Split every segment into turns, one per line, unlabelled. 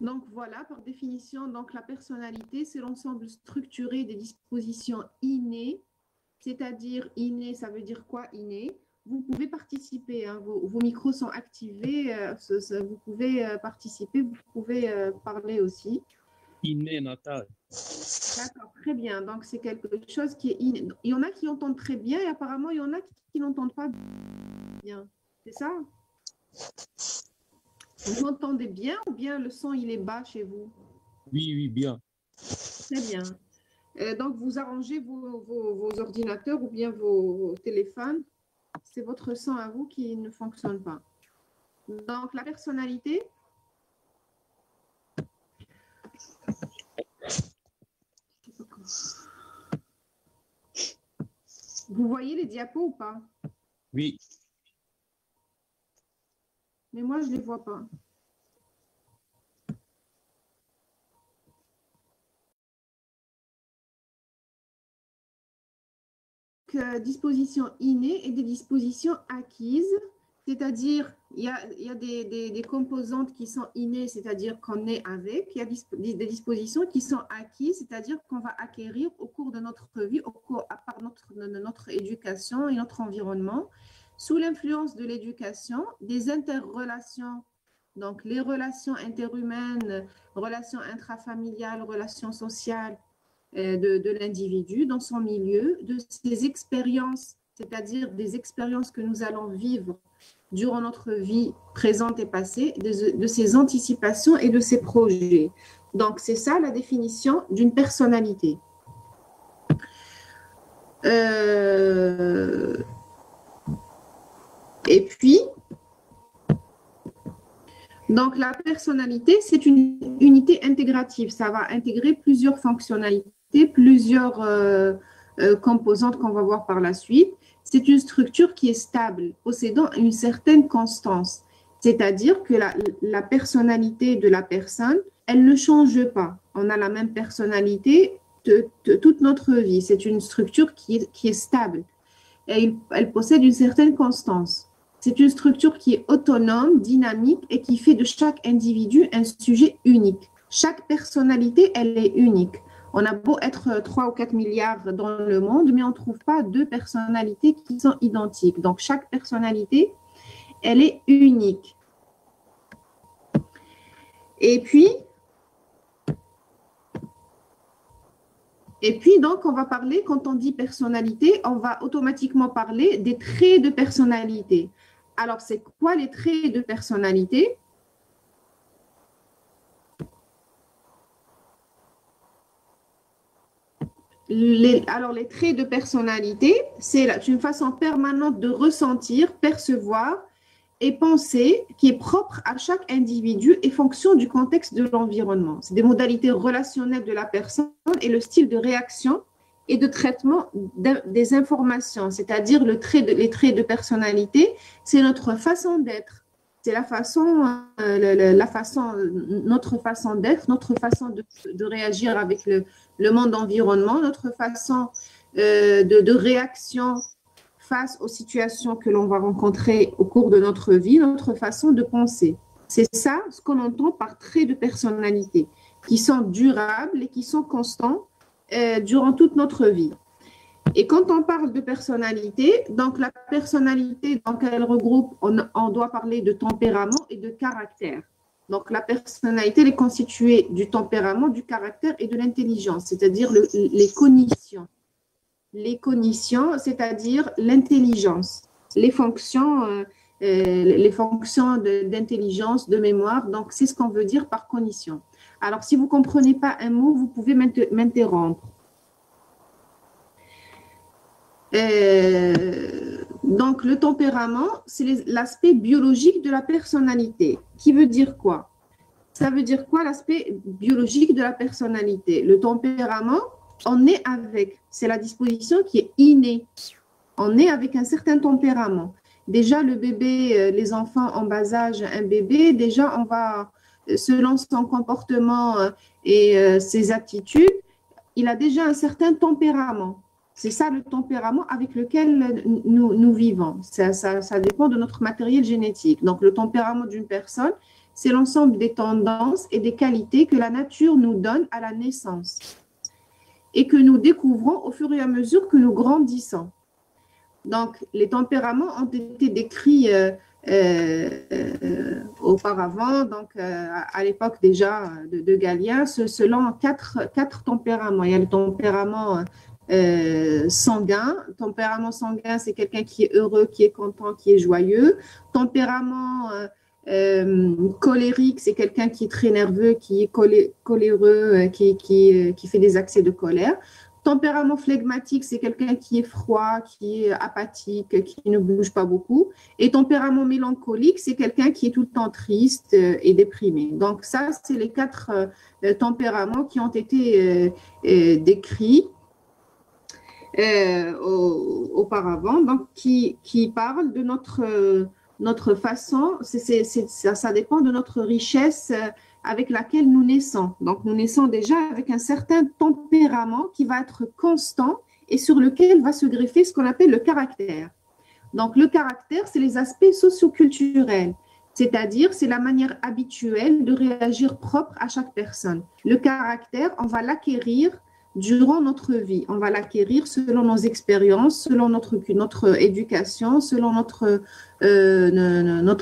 Donc voilà, par définition, donc la personnalité, c'est l'ensemble structuré des dispositions innées, c'est-à-dire inné, ça veut dire quoi inné? Vous pouvez participer, hein, vos micros sont activés, vous pouvez participer, vous pouvez parler aussi.
Inné natal.
D'accord, très bien. Donc c'est quelque chose qui est inné. Il y en a qui entendent très bien et apparemment il y en a qui n'entendent pas bien. C'est ça? Vous m'entendez bien ou bien le son il est bas chez vous?
Oui, oui, bien.
Très bien. Donc, vous arrangez vos ordinateurs ou bien vos téléphones. C'est votre son à vous qui ne fonctionne pas. Donc, la personnalité. Vous voyez les diapos ou pas?
Oui.
Mais moi, je ne les vois pas. Dispositions innées et des dispositions acquises, c'est-à-dire il y a des composantes qui sont innées, c'est-à-dire qu'on est avec, il y a des dispositions qui sont acquises, c'est-à-dire qu'on va acquérir au cours de notre vie, par notre éducation et notre environnement, sous l'influence de l'éducation, des interrelations, donc les relations interhumaines, relations intrafamiliales, relations sociales, de l'individu dans son milieu, de ses expériences, c'est-à-dire des expériences que nous allons vivre durant notre vie présente et passée, de ses anticipations et de ses projets. Donc, c'est ça la définition d'une personnalité. Et puis, donc la personnalité, c'est une unité intégrative. Ça va intégrer plusieurs fonctionnalités, plusieurs composantes qu'on va voir par la suite. C'est une structure qui est stable, possédant une certaine constance. C'est-à-dire que la personnalité de la personne, elle ne change pas. On a la même personnalité de toute notre vie. C'est une structure qui est stable. Et elle possède une certaine constance. C'est une structure qui est autonome, dynamique et qui fait de chaque individu un sujet unique. Chaque personnalité, elle est unique. On a beau être 3 ou 4 milliards dans le monde, mais on ne trouve pas deux personnalités qui sont identiques. Donc, chaque personnalité, elle est unique. Et puis, donc, on va parler, quand on dit personnalité, on va automatiquement parler des traits de personnalité. Alors, c'est quoi les traits de personnalité? Les traits de personnalité, c'est une façon permanente de ressentir, percevoir et penser qui est propre à chaque individu et fonction du contexte de l'environnement. C'est des modalités relationnelles de la personne et le style de réaction et de traitement des informations, c'est-à-dire les traits de personnalité, c'est notre façon d'être. C'est notre façon d'être, notre façon de réagir avec le monde environnement, notre façon de réaction face aux situations que l'on va rencontrer au cours de notre vie, notre façon de penser. C'est ça ce qu'on entend par traits de personnalité, qui sont durables et qui sont constants durant toute notre vie. Et quand on parle de personnalité, donc la personnalité, donc elle regroupe, on doit parler de tempérament et de caractère. Donc la personnalité elle est constituée du tempérament, du caractère et de l'intelligence, c'est-à-dire les cognitions. Les cognitions, c'est-à-dire l'intelligence, les fonctions d'intelligence, de mémoire. Donc, c'est ce qu'on veut dire par cognition. Alors, si vous ne comprenez pas un mot, vous pouvez m'interrompre. Donc, le tempérament, c'est l'aspect biologique de la personnalité. Qui veut dire quoi? Ça veut dire quoi l'aspect biologique de la personnalité? Le tempérament, on est avec, c'est la disposition qui est innée. On est avec un certain tempérament. Déjà, le bébé, les enfants en bas âge, un bébé, déjà, on va, selon son comportement et ses aptitudes, il a déjà un certain tempérament. C'est ça le tempérament avec lequel nous vivons. Ça dépend de notre matériel génétique. Donc, le tempérament d'une personne, c'est l'ensemble des tendances et des qualités que la nature nous donne à la naissance et que nous découvrons au fur et à mesure que nous grandissons. Donc, les tempéraments ont été décrits auparavant, donc à l'époque déjà de Galien, selon quatre tempéraments. Il y a le tempérament sanguin. Tempérament sanguin, c'est quelqu'un qui est heureux, qui est content, qui est joyeux. Tempérament colérique, c'est quelqu'un qui est très nerveux, qui est coléreux, qui fait des accès de colère. Tempérament flegmatique, c'est quelqu'un qui est froid, qui est apathique, qui ne bouge pas beaucoup. Et tempérament mélancolique, c'est quelqu'un qui est tout le temps triste et déprimé. Donc ça, c'est les quatre tempéraments qui ont été décrits auparavant, donc qui parlent de notre façon, ça dépend de notre richesse avec laquelle nous naissons. Donc, nous naissons déjà avec un certain tempérament qui va être constant et sur lequel va se greffer ce qu'on appelle le caractère. Donc, le caractère, c'est les aspects socioculturels, c'est-à-dire c'est la manière habituelle de réagir propre à chaque personne. Le caractère, on va l'acquérir durant notre vie. On va l'acquérir selon nos expériences, selon notre éducation, selon notre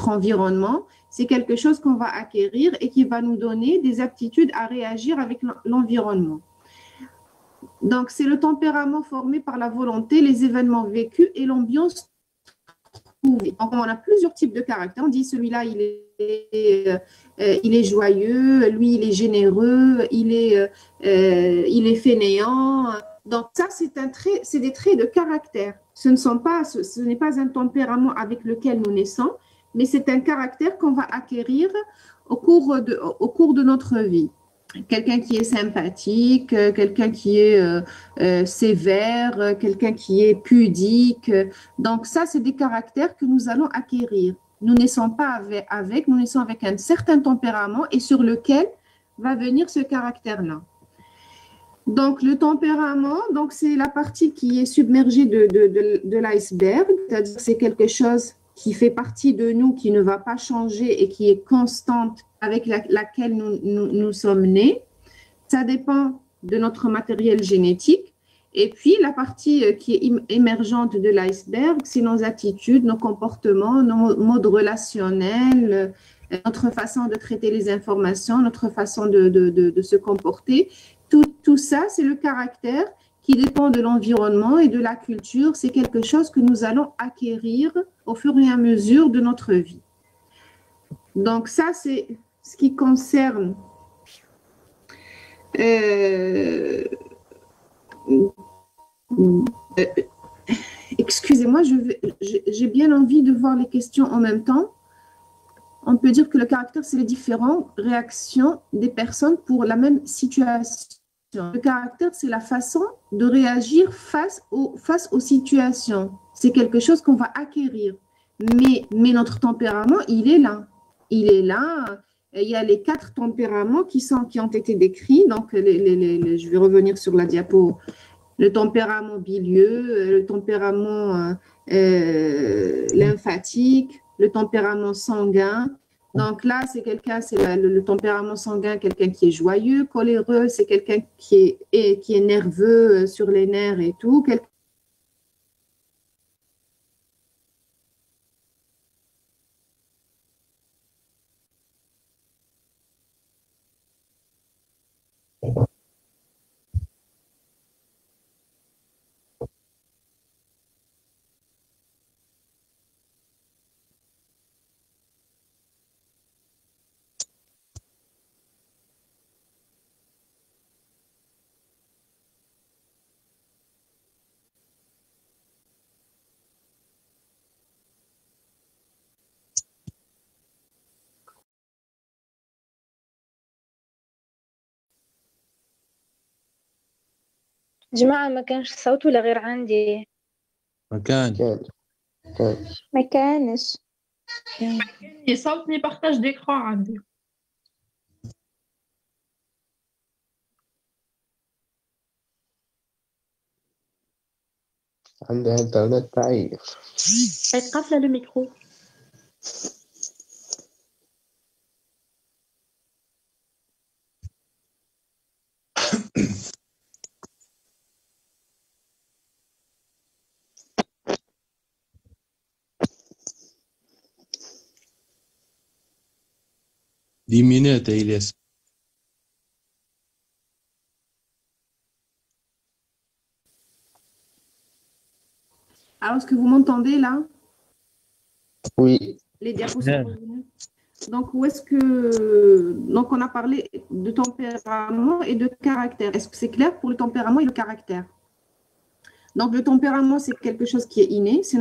environnement. C'est quelque chose qu'on va acquérir et qui va nous donner des aptitudes à réagir avec l'environnement. Donc, c'est le tempérament formé par la volonté, les événements vécus et l'ambiance trouvée. Donc, on a plusieurs types de caractères. On dit celui-là, il est joyeux, lui, il est généreux, il est fainéant. Donc, ça, c'est des traits de caractère. Ce n'est pas un tempérament avec lequel nous naissons, mais c'est un caractère qu'on va acquérir au cours de notre vie. Quelqu'un qui est sympathique, quelqu'un qui est sévère, quelqu'un qui est pudique. Donc ça, c'est des caractères que nous allons acquérir. Nous ne naissons pas nous naissons avec un certain tempérament et sur lequel va venir ce caractère-là. Donc le tempérament, donc c'est la partie qui est submergée de l'iceberg, c'est-à-dire c'est quelque chose qui fait partie de nous, qui ne va pas changer et qui est constante avec laquelle nous sommes nés. Ça dépend de notre matériel génétique. Et puis, la partie qui est émergente de l'iceberg, c'est nos attitudes, nos comportements, nos modes relationnels, notre façon de traiter les informations, notre façon de se comporter. Tout ça, c'est le caractère qui dépend de l'environnement et de la culture. C'est quelque chose que nous allons acquérir au fur et à mesure de notre vie. Donc ça, c'est ce qui concerne excusez-moi, j'ai bien envie de voir les questions en même temps. On peut dire que le caractère, c'est les différentes réactions des personnes pour la même situation. Le caractère, c'est la façon de réagir face aux situations. C'est quelque chose qu'on va acquérir. Mais notre tempérament, il est là. Il est là. Il y a les 4 tempéraments qui ont été décrits. Donc, je vais revenir sur la diapo. Le tempérament bilieux, le tempérament lymphatique, le tempérament sanguin. Donc là, c'est le tempérament sanguin, quelqu'un qui est joyeux, coléreux, c'est quelqu'un qui est nerveux sur les nerfs et tout.
جماعة ما كانش صوت ولا غير عندي؟
مكان
ما كانش
ني صوت ني بارتاج d'écran عندي.
عندها انترنت ضعيف.
قافلة le micro.
10 minutes, Elias.
Alors, est-ce que vous m'entendez là?
Oui,
Les diapos
Yeah.
sont revenus. Donc, où est-ce que... Donc, on a parlé de tempérament et de caractère. Est-ce que c'est clair pour le tempérament et le caractère? Donc, le tempérament, c'est quelque chose qui est inné, ça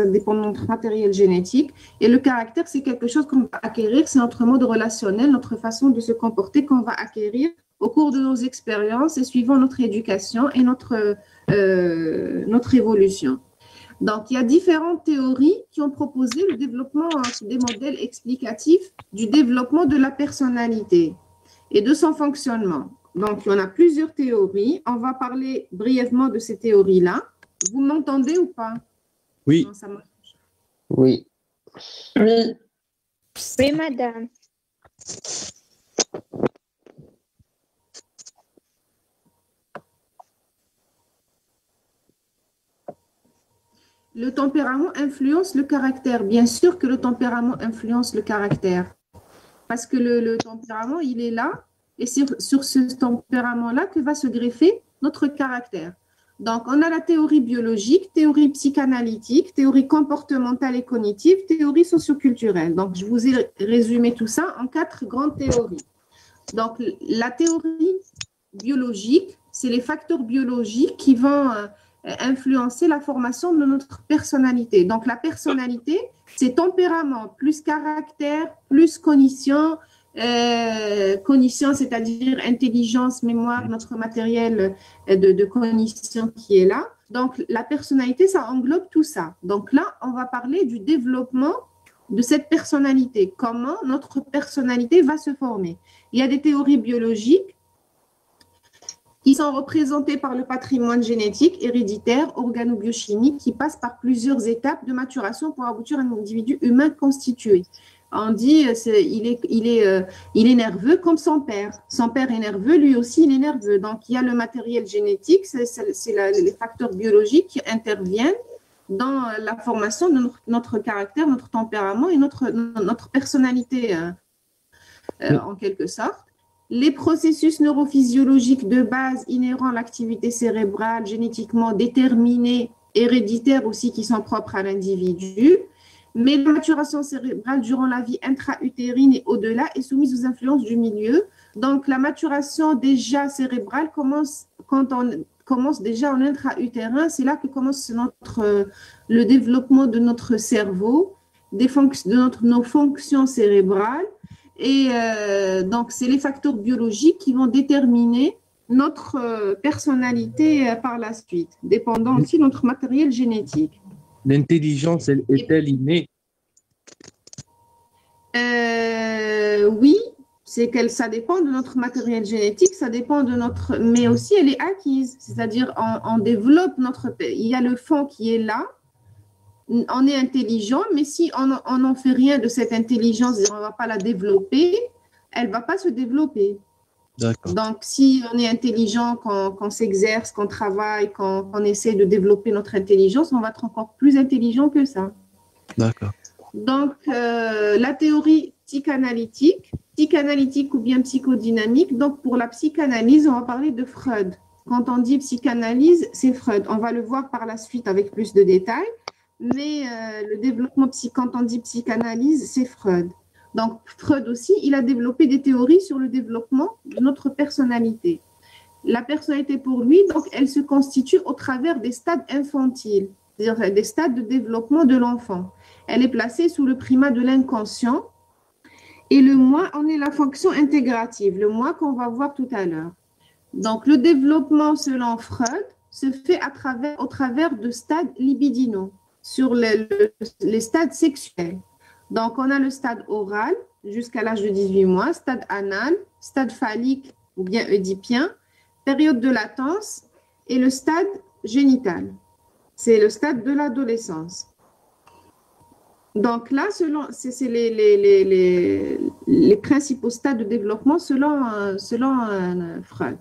dépend de notre matériel génétique. Et le caractère, c'est quelque chose qu'on va acquérir, c'est notre mode relationnel, notre façon de se comporter qu'on va acquérir au cours de nos expériences et suivant notre éducation et notre évolution. Donc, il y a différentes théories qui ont proposé le développement des modèles explicatifs du développement de la personnalité et de son fonctionnement. Donc, il y en a plusieurs théories. On va parler brièvement de ces théories-là. Vous m'entendez ou pas?
Oui.
Non, ça marche.
oui,
Oui, madame.
Le tempérament influence le caractère. Bien sûr que le tempérament influence le caractère. Parce que le tempérament, il est là. Et sur ce tempérament-là que va se greffer notre caractère. Donc, on a la théorie biologique, théorie psychanalytique, théorie comportementale et cognitive, théorie socioculturelle. Donc, je vous ai résumé tout ça en 4 grandes théories. Donc, la théorie biologique, c'est les facteurs biologiques qui vont influencer la formation de notre personnalité. Donc, la personnalité, c'est tempérament plus caractère, plus cognition, c'est-à-dire intelligence, mémoire, notre matériel de cognition qui est là. Donc, la personnalité, ça englobe tout ça. Donc là, on va parler du développement de cette personnalité, comment notre personnalité va se former. Il y a des théories biologiques qui sont représentées par le patrimoine génétique, héréditaire, organo-biochimique, qui passe par plusieurs étapes de maturation pour aboutir à un individu humain constitué. On dit il est nerveux comme son père. Son père est nerveux, lui aussi il est nerveux. Donc il y a le matériel génétique, c'est les facteurs biologiques qui interviennent dans la formation de notre caractère, notre tempérament et notre personnalité en quelque sorte. Les processus neurophysiologiques de base inhérents à l'activité cérébrale, génétiquement déterminés, héréditaires aussi, qui sont propres à l'individu. Mais la maturation cérébrale durant la vie intra-utérine et au-delà est soumise aux influences du milieu. Donc, la maturation déjà cérébrale commence quand on commence déjà en intra-utérin. C'est là que commence le développement de notre cerveau, nos fonctions cérébrales. Et donc, c'est les facteurs biologiques qui vont déterminer notre personnalité par la suite, dépendant aussi de notre matériel génétique.
L'intelligence, est-elle innée?
Oui, ça dépend de notre matériel génétique, ça dépend de notre, mais aussi elle est acquise, c'est-à-dire on développe il y a le fond qui est là, on est intelligent, mais si on n'en fait rien de cette intelligence, on ne va pas la développer, elle ne va pas se développer.
D'accord.
Donc, si on est intelligent, qu'on s'exerce, qu'on travaille, qu'on essaie de développer notre intelligence, on va être encore plus intelligent que ça.
D'accord.
Donc, la théorie psychanalytique ou bien psychodynamique. Donc, pour la psychanalyse, on va parler de Freud. Quand on dit psychanalyse, c'est Freud. On va le voir par la suite avec plus de détails. Mais le développement, quand on dit psychanalyse, c'est Freud. Donc, Freud aussi, il a développé des théories sur le développement de notre personnalité. La personnalité, pour lui, donc, elle se constitue au travers des stades infantiles, c'est-à-dire des stades de développement de l'enfant. Elle est placée sous le primat de l'inconscient. Et le moi en est la fonction intégrative, le moi qu'on va voir tout à l'heure. Donc, le développement, selon Freud, se fait au travers de stades libidinaux, sur les stades sexuels. Donc, on a le stade oral jusqu'à l'âge de 18 mois, stade anal, stade phallique ou bien oedipien, période de latence et le stade génital. C'est le stade de l'adolescence. Donc là, c'est les principaux stades de développement selon Freud.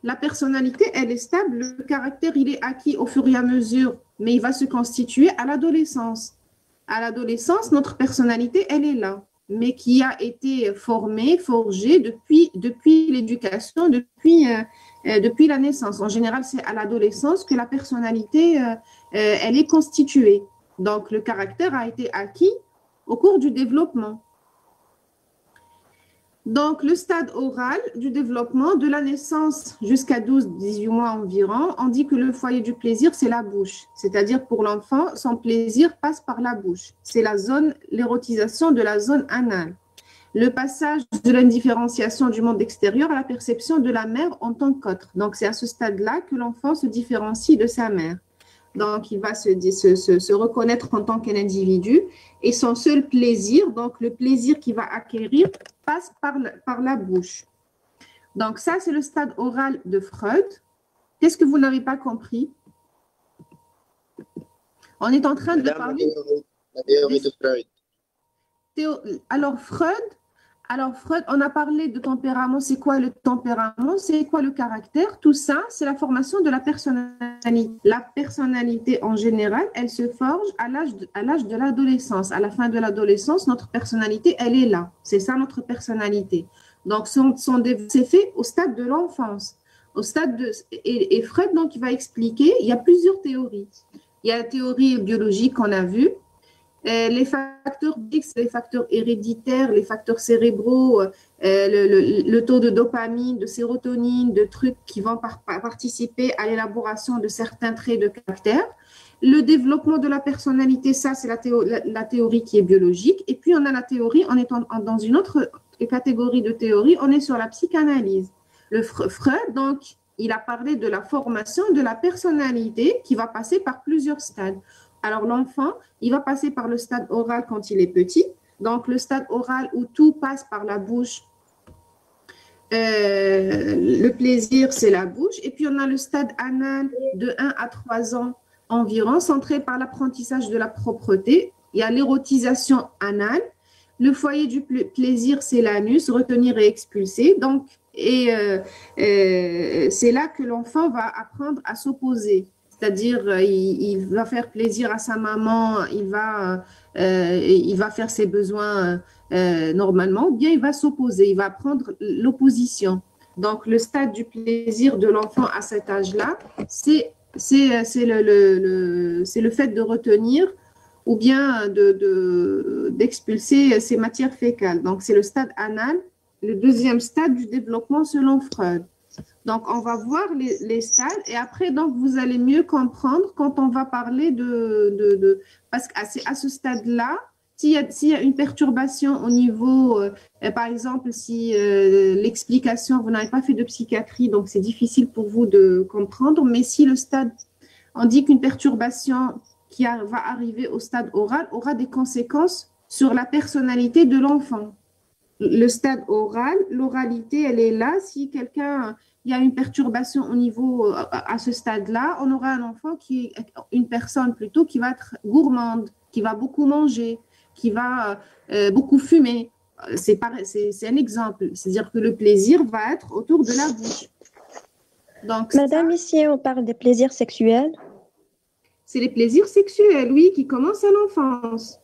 La personnalité, elle est stable, le caractère, il est acquis au fur et à mesure, mais il va se constituer à l'adolescence. À l'adolescence, notre personnalité, elle est là, mais qui a été formée, forgée depuis l'éducation, depuis la naissance. En général, c'est à l'adolescence que la personnalité, elle est constituée. Donc, le caractère a été acquis au cours du développement. Donc, le stade oral du développement, de la naissance jusqu'à 12-18 mois environ, on dit que le foyer du plaisir, c'est la bouche. C'est-à-dire, pour l'enfant, son plaisir passe par la bouche. C'est l'érotisation de la zone anale. Le passage de l'indifférenciation du monde extérieur à la perception de la mère en tant qu'autre. Donc, c'est à ce stade-là que l'enfant se différencie de sa mère. Donc, il va se reconnaître en tant qu'individu et son seul plaisir, donc le plaisir qu'il va acquérir, passe par la bouche. Donc, ça, c'est le stade oral de Freud. Qu'est-ce que vous n'avez pas compris? On est en train de parler…
La théorie de Freud.
Alors, Freud, on a parlé de tempérament. C'est quoi le tempérament? C'est quoi le caractère? Tout ça, c'est la formation de la personnalité. La personnalité, en général, elle se forge à l'âge de l'adolescence. À la fin de l'adolescence, notre personnalité, elle est là. C'est ça, notre personnalité. Donc, c'est fait au stade de l'enfance. Et Freud, donc, il va expliquer, il y a plusieurs théories. Il y a la théorie biologique qu'on a vue. Les facteurs X, les facteurs héréditaires, les facteurs cérébraux, le taux de dopamine, de sérotonine, de trucs qui vont participer à l'élaboration de certains traits de caractère. Le développement de la personnalité, ça, c'est la théorie qui est biologique. Et puis, on a la théorie, on est dans une autre catégorie de théorie, on est sur la psychanalyse. Freud, donc, il a parlé de la formation de la personnalité qui va passer par plusieurs stades. Alors, l'enfant, il va passer par le stade oral quand il est petit. Donc, le stade oral où tout passe par la bouche. Le plaisir, c'est la bouche. Et puis, on a le stade anal de 1 à 3 ans environ, centré par l'apprentissage de la propreté. Il y a l'érotisation anale. Le foyer du plaisir, c'est l'anus, retenir et expulser. Donc, c'est là que l'enfant va apprendre à s'opposer. C'est-à-dire, il va faire plaisir à sa maman, il va faire ses besoins normalement, ou bien il va s'opposer, il va prendre l'opposition. Donc, le stade du plaisir de l'enfant à cet âge-là, c'est le fait de retenir ou bien d'expulser ses matières fécales. Donc, c'est le stade anal, le deuxième stade du développement selon Freud. Donc, on va voir les stades et après, donc, vous allez mieux comprendre quand on va parler parce qu'à ce stade-là, s'il y a une perturbation au niveau, par exemple, si l'explication, vous n'avez pas fait de psychiatrie, donc c'est difficile pour vous de comprendre, mais si le stade, on dit qu'une perturbation qui va arriver au stade oral aura des conséquences sur la personnalité de l'enfant. Le stade oral, l'oralité, elle est là. Si il y a une perturbation au niveau, à ce stade-là, on aura un enfant une personne plutôt qui va être gourmande, qui va beaucoup manger, qui va beaucoup fumer. C'est un exemple. C'est-à-dire que le plaisir va être autour de la bouche. Donc,
Madame, ici, on parle des plaisirs sexuels.
C'est les plaisirs sexuels, oui, qui commencent à l'enfance.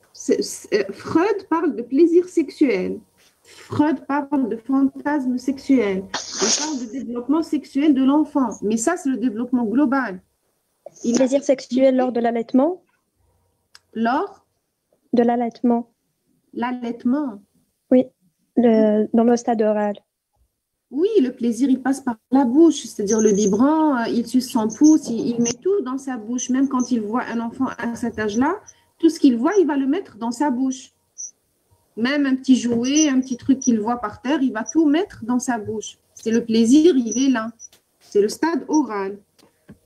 Freud parle de plaisir sexuel. Freud parle de fantasme sexuel. Il parle de développement sexuel de l'enfant. Mais ça, c'est le développement global.
Plaisir sexuel lors de l'allaitement?
Lors
de l'allaitement.
L'allaitement?
Oui, dans le stade oral.
Oui, le plaisir, il passe par la bouche. C'est-à-dire le biberon, il suce son pouce, il met tout dans sa bouche. Même quand il voit un enfant à cet âge-là, tout ce qu'il voit, il va le mettre dans sa bouche. Même un petit jouet, un petit truc qu'il voit par terre, il va tout mettre dans sa bouche. C'est le plaisir, il est là. C'est le stade oral.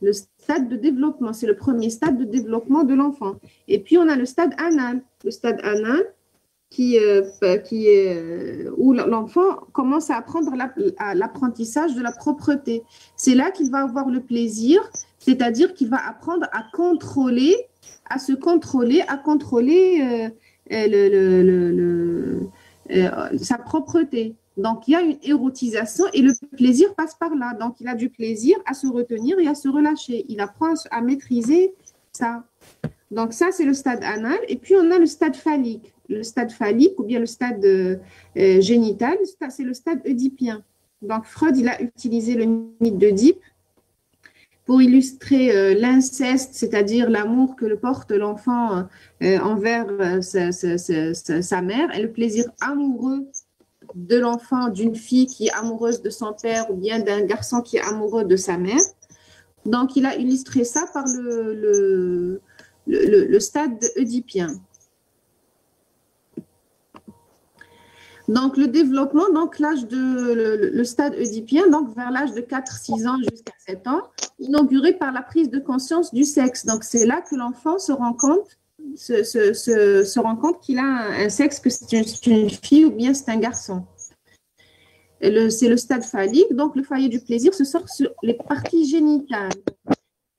Le stade de développement, c'est le premier stade de développement de l'enfant. Et puis, on a le stade anal. Le stade anal où l'enfant commence à apprendre l'apprentissage de la propreté. C'est là qu'il va avoir le plaisir, c'est-à-dire qu'il va apprendre à contrôler sa propreté. Donc, il y a une érotisation et le plaisir passe par là. Donc, il a du plaisir à se retenir et à se relâcher. Il apprend à maîtriser ça. Donc, ça, c'est le stade anal. Et puis, on a le stade phallique. Le stade phallique ou bien le stade génital, c'est le stade oedipien. Donc, Freud, il a utilisé le mythe d'Oedipe pour illustrer l'inceste, c'est-à-dire l'amour que le porte l'enfant envers sa mère et le plaisir amoureux de l'enfant, d'une fille qui est amoureuse de son père ou bien d'un garçon qui est amoureux de sa mère. Donc, il a illustré ça par le stade oedipien. Donc, le développement, donc le stade oedipien, donc vers l'âge de 4-6 ans jusqu'à 7 ans, inauguré par la prise de conscience du sexe. Donc, c'est là que l'enfant se rend compte qu'il a un sexe, que c'est une fille ou bien c'est un garçon. C'est le stade phallique, donc le foyer du plaisir se sort sur les parties génitales.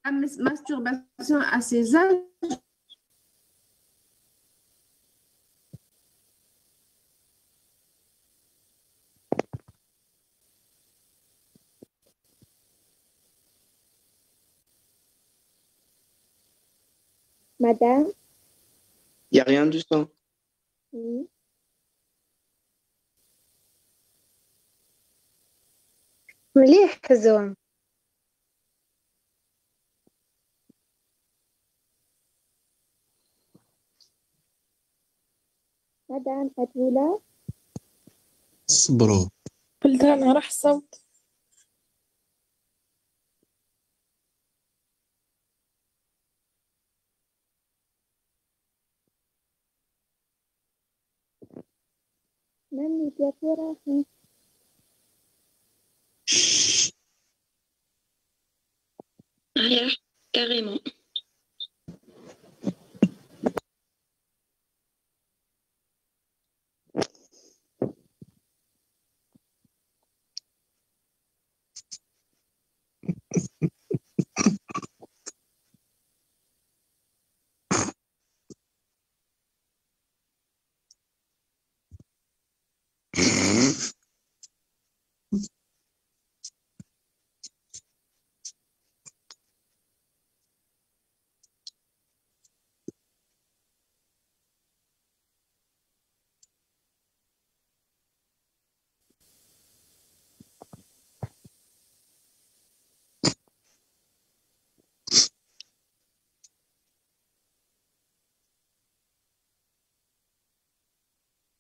La masturbation à ces âges.
Madame?
Il n'y a rien du sang.
Oui.
مليح حزون.
Madame, êtes-vous là?
صبروا.
قلت أنا راح الصوت.
Même les راحين.
راح carrément.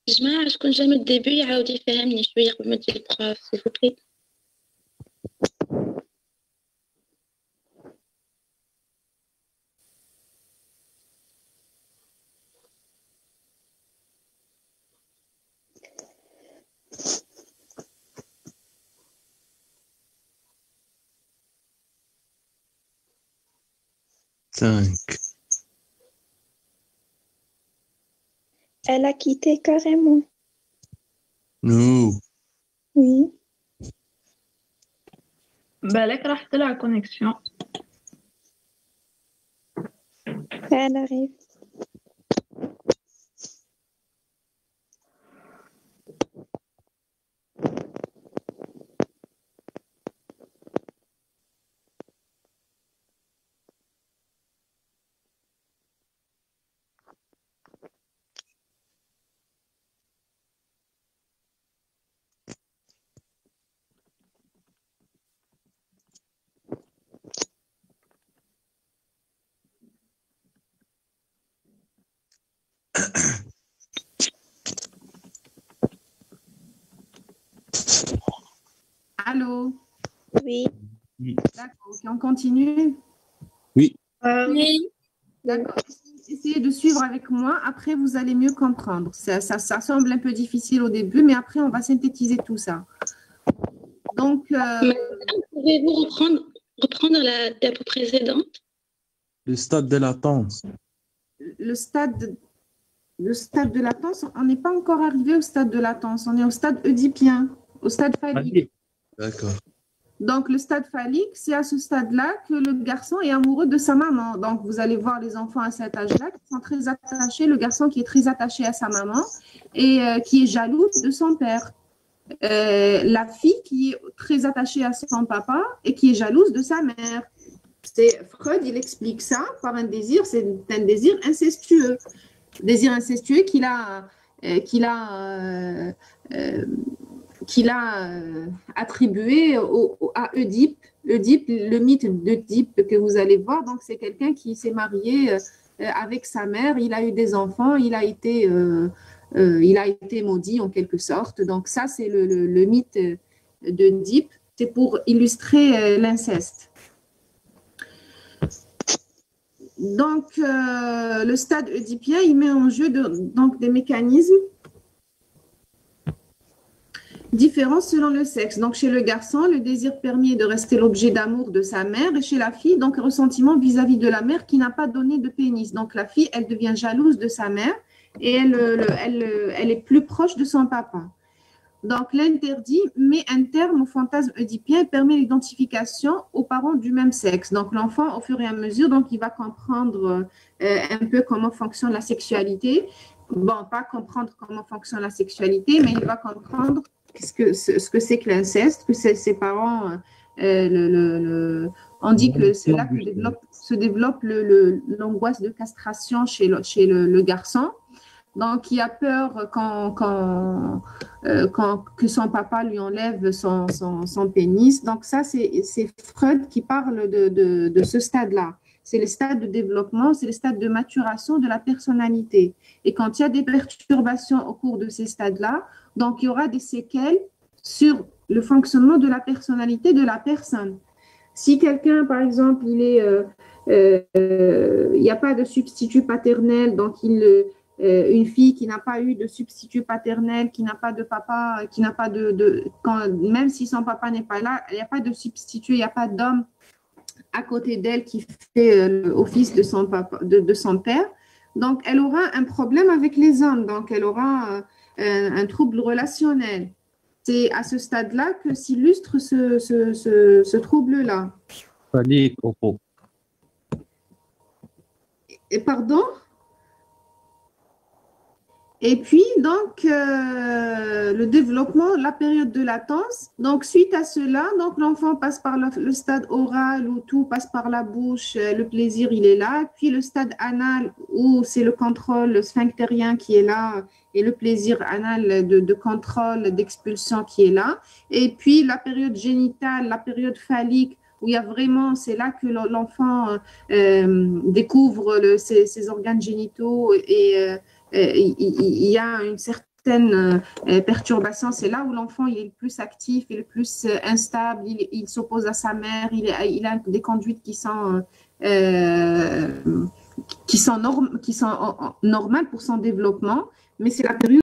جماعة شكون جا من الديبي يعاود يفهمني شوية قبل ما تجي البروف s'il vous plaît.
Cinq.
Elle a quitté carrément.
No.
Oui.
بالك راح تلعب كونيكسيون.
Elle arrive.
Allô?
Oui.
D'accord, on continue?
Oui.
Oui.
D'accord. Essayez de suivre avec moi. Après, vous allez mieux comprendre. Ça semble un peu difficile au début, mais après, on va synthétiser tout ça. Donc,
Pouvez-vous reprendre la diapo précédente?
Le stade de latence.
le stade de latence, on n'est pas encore arrivé au stade de latence. On est au stade oedipien, au stade phallique.
D'accord.
Donc, le stade phallique, c'est à ce stade-là que le garçon est amoureux de sa maman. Donc, vous allez voir les enfants à cet âge-là qui sont très attachés, le garçon qui est très attaché à sa maman et qui est jaloux de son père. La fille qui est très attachée à son papa et qui est jalouse de sa mère. Freud, il explique ça par un désir, c'est un désir incestueux. Désir incestueux qu'il a attribué à Oedipe. Oedipe, le mythe d'Oedipe que vous allez voir, donc c'est quelqu'un qui s'est marié avec sa mère, il a eu des enfants, il a été maudit en quelque sorte. Donc ça, c'est le mythe d'Oedipe. C'est pour illustrer l'inceste. Donc, le stade oedipien, il met en jeu donc des mécanismes différents selon le sexe. Donc, chez le garçon, le désir permet de rester l'objet d'amour de sa mère, et chez la fille, donc, ressentiment vis-à-vis de la mère qui n'a pas donné de pénis. Donc, la fille, elle devient jalouse de sa mère et elle est plus proche de son papa. Donc, l'interdit met un terme au fantasme oedipien et permet l'identification aux parents du même sexe. Donc, l'enfant, au fur et à mesure, donc, il va comprendre un peu comment fonctionne la sexualité. Bon, pas comprendre comment fonctionne la sexualité, mais il va comprendre ce que c'est que l'inceste, que ses parents, on dit que c'est là que se développe l'angoisse de castration chez le garçon. Donc, il a peur que son papa lui enlève son pénis. Donc, ça, c'est Freud qui parle de ce stade-là. C'est le stade de développement, c'est le stade de maturation de la personnalité. Et quand il y a des perturbations au cours de ces stades-là, donc il y aura des séquelles sur le fonctionnement de la personnalité de la personne. Si quelqu'un, par exemple, il n'y a pas de substitut paternel, donc une fille qui n'a pas eu de substitut paternel, qui n'a pas de papa, qui n'a pas même si son papa n'est pas là, il n'y a pas de substitut, il n'y a pas d'homme à côté d'elle qui fait office de son papa, de son père. Donc, elle aura un problème avec les hommes. Donc, elle aura un trouble relationnel. C'est à ce stade-là que s'illustre ce trouble-là.
Phallique, Opo.
Et pardon? Et puis, donc, le développement, la période de latence. Donc, suite à cela, donc l'enfant passe par le stade oral où tout passe par la bouche, le plaisir, il est là. Puis, le stade anal où c'est le contrôle sphinctérien qui est là et le plaisir anal de contrôle, d'expulsion qui est là. Et puis, la période génitale, la période phallique, où il y a vraiment, c'est là que l'enfant découvre ses organes génitaux et il y a une certaine perturbation. C'est là où l'enfant il est le plus actif, il est le plus instable, il s'oppose à sa mère, il a des conduites qui sont normales pour son développement, mais c'est la période